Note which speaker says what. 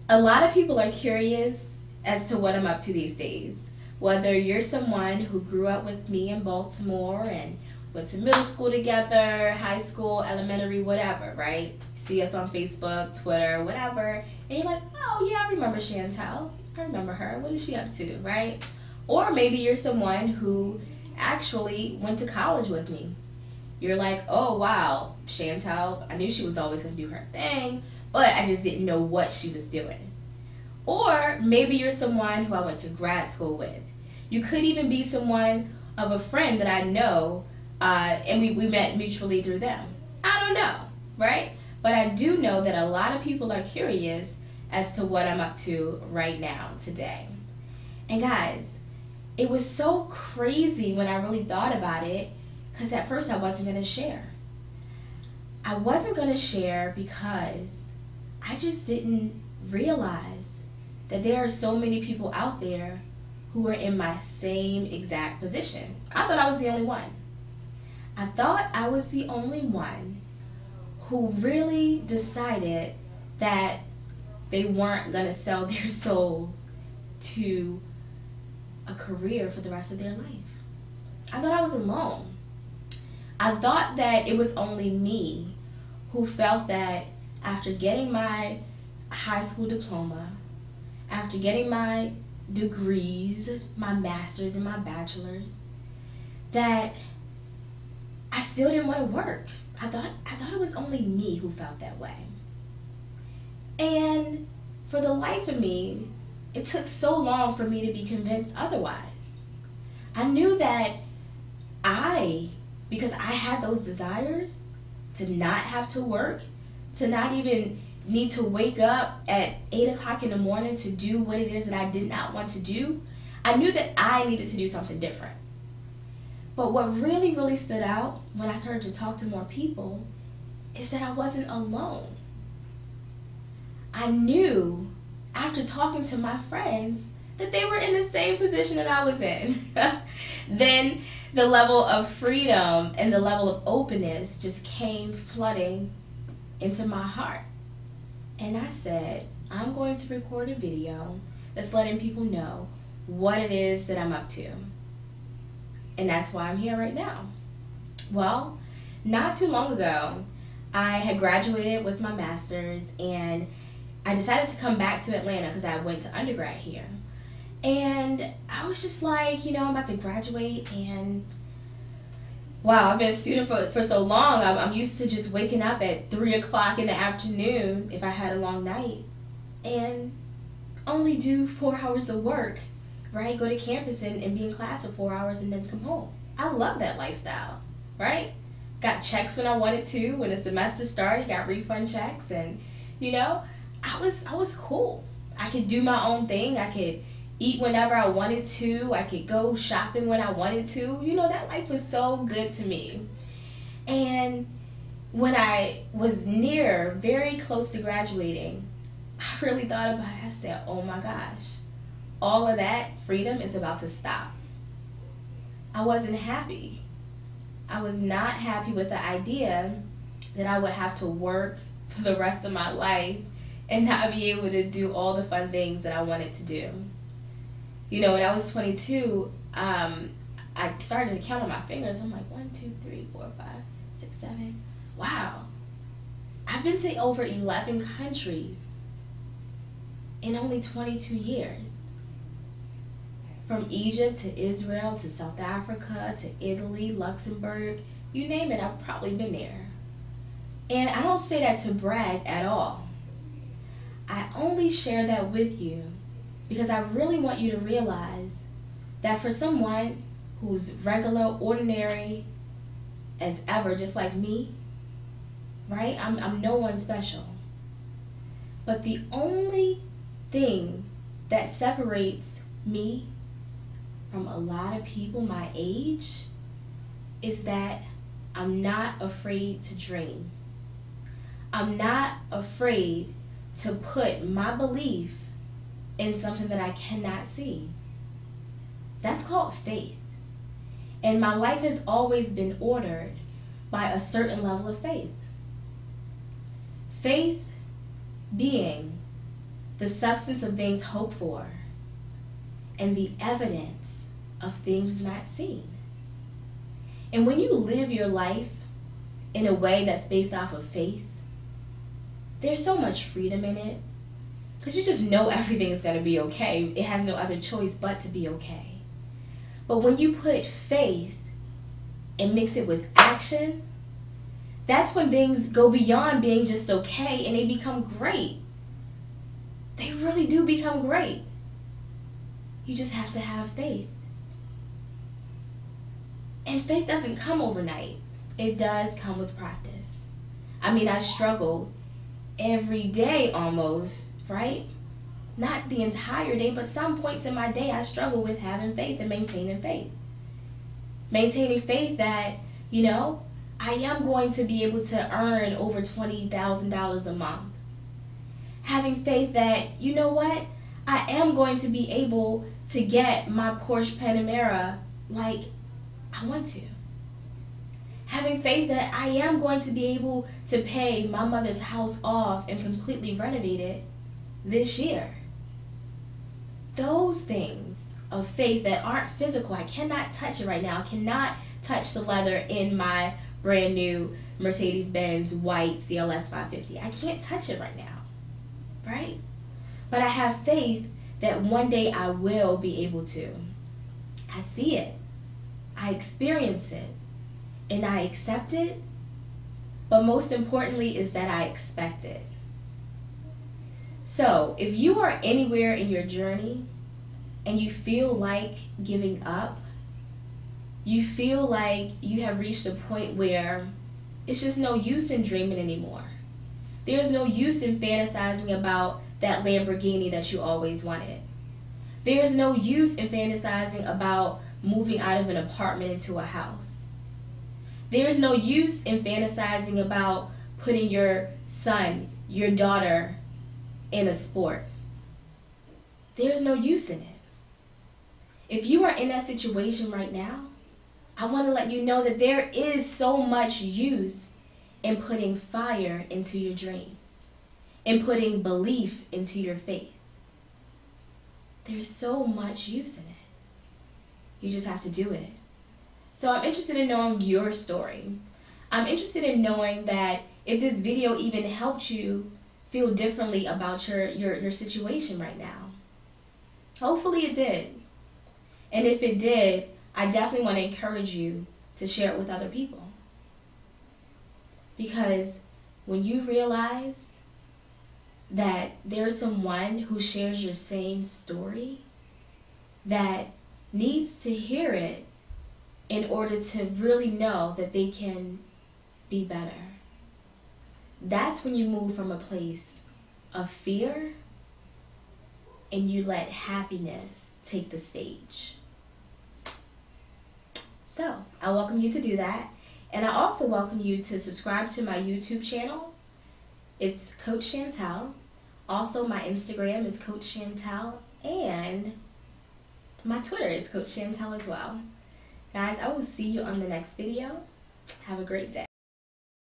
Speaker 1: A lot of people are curious as to what I'm up to these days. Whether you're someone who grew up with me in Baltimore and went to middle school together, high school, elementary, whatever, right? See us on Facebook, Twitter, whatever, and you're like, oh yeah, I remember Chantel. I remember her. What is she up to, right? Or maybe you're someone who actually went to college with me. You're like, oh wow, Chantel, I knew she was always going to do her thing, but I just didn't know what she was doing. Or maybe you're someone who I went to grad school with. You could even be someone of a friend that I know, and we met mutually through them. I don't know, right? But I do know that a lot of people are curious as to what I'm up to right now, today. And guys, it was so crazy when I really thought about it, because at first I wasn't going to share. I wasn't going to share because I just didn't realize that there are so many people out there who are in my same exact position. I thought I was the only one. I thought I was the only one who really decided that they weren't going to sell their souls to a career for the rest of their life. I thought I was alone. I thought that it was only me who felt that after getting my high school diploma, after getting my degrees, my master's and my bachelor's, that I still didn't want to work. I thought it was only me who felt that way. And for the life of me, it took so long for me to be convinced otherwise. I knew that because I had those desires to not have to work, to not even need to wake up at 8 o'clock in the morning to do what it is that I did not want to do, I knew that I needed to do something different. But what really, really stood out when I started to talk to more people is that I wasn't alone. I knew after talking to my friends that they were in the same position that I was in. Then the level of freedom and the level of openness just came flooding into my heart. And I said, I'm going to record a video that's letting people know what it is that I'm up to. And that's why I'm here right now. Well, not too long ago, I had graduated with my master's and I decided to come back to Atlanta because I went to undergrad here. And I was just like, I'm about to graduate and wow, I've been a student for so long. I'm used to just waking up at 3 o'clock in the afternoon if I had a long night and only do 4 hours of work, right? Go to campus and be in class for 4 hours and then come home. I love that lifestyle, right? Got checks when I wanted to. When the semester started, got refund checks and, I was cool. I could do my own thing. I could eat whenever I wanted to. I could go shopping when I wanted to. That life was so good to me. And when I was very close to graduating, I really thought about it. I said, oh my gosh, all of that freedom is about to stop. I wasn't happy. I was not happy with the idea that I would have to work for the rest of my life and not be able to do all the fun things that I wanted to do. When I was 22, I started to count on my fingers. I'm like, 1, 2, 3, 4, 5, 6, 7. Wow. I've been to over 11 countries in only 22 years. From Egypt to Israel to South Africa to Italy, Luxembourg, you name it, I've probably been there. And I don't say that to brag at all. I only share that with you because I really want you to realize that for someone who's regular, ordinary as ever, just like me, right? I'm no one special. But the only thing that separates me from a lot of people my age is that I'm not afraid to dream. I'm not afraid to put my belief in something that I cannot see. That's called faith. And my life has always been ordered by a certain level of faith. Faith being the substance of things hoped for, and the evidence of things not seen. And when you live your life in a way that's based off of faith, there's so much freedom in it, because you just know everything is going to be okay. It has no other choice but to be okay. But when you put faith and mix it with action, that's when things go beyond being just okay and they become great. They really do become great. You just have to have faith. And faith doesn't come overnight. It does come with practice. I mean, I struggle every day almost, right? Not the entire day, but some points in my day I struggle with having faith and maintaining faith. Maintaining faith that, I am going to be able to earn over $20,000 a month. Having faith that, you know what? I am going to be able to get my Porsche Panamera like I want to. Having faith that I am going to be able to pay my mother's house off and completely renovate it this year. Those things of faith that aren't physical, I cannot touch it right now. I cannot touch the leather in my brand new Mercedes-Benz white CLS 550. I can't touch it right now, right? But I have faith that one day I will be able to. I see it. I experience it. And I accept it. But most importantly is that I expect it. So if you are anywhere in your journey and you feel like giving up, you feel like you have reached a point where it's just no use in dreaming anymore. There's no use in fantasizing about that Lamborghini that you always wanted. There's no use in fantasizing about moving out of an apartment into a house. There's no use in fantasizing about putting your son, your daughter in a sport. There's no use in it. If you are in that situation right now, I want to let you know that there is so much use in putting fire into your dreams, in putting belief into your faith. There's so much use in it. You just have to do it. So I'm interested in knowing your story. I'm interested in knowing that if this video even helped you feel differently about your situation right now. Hopefully it did. And if it did, I definitely want to encourage you to share it with other people. Because when you realize that there's someone who shares your same story that needs to hear it in order to really know that they can be better, that's when you move from a place of fear and you let happiness take the stage. So I welcome you to do that. And I also welcome you to subscribe to my YouTube channel. It's Coach Chantel. Also, my Instagram is Coach Chantel. And my Twitter is Coach Chantel as well. Guys, I will see you on the next video. Have a great day.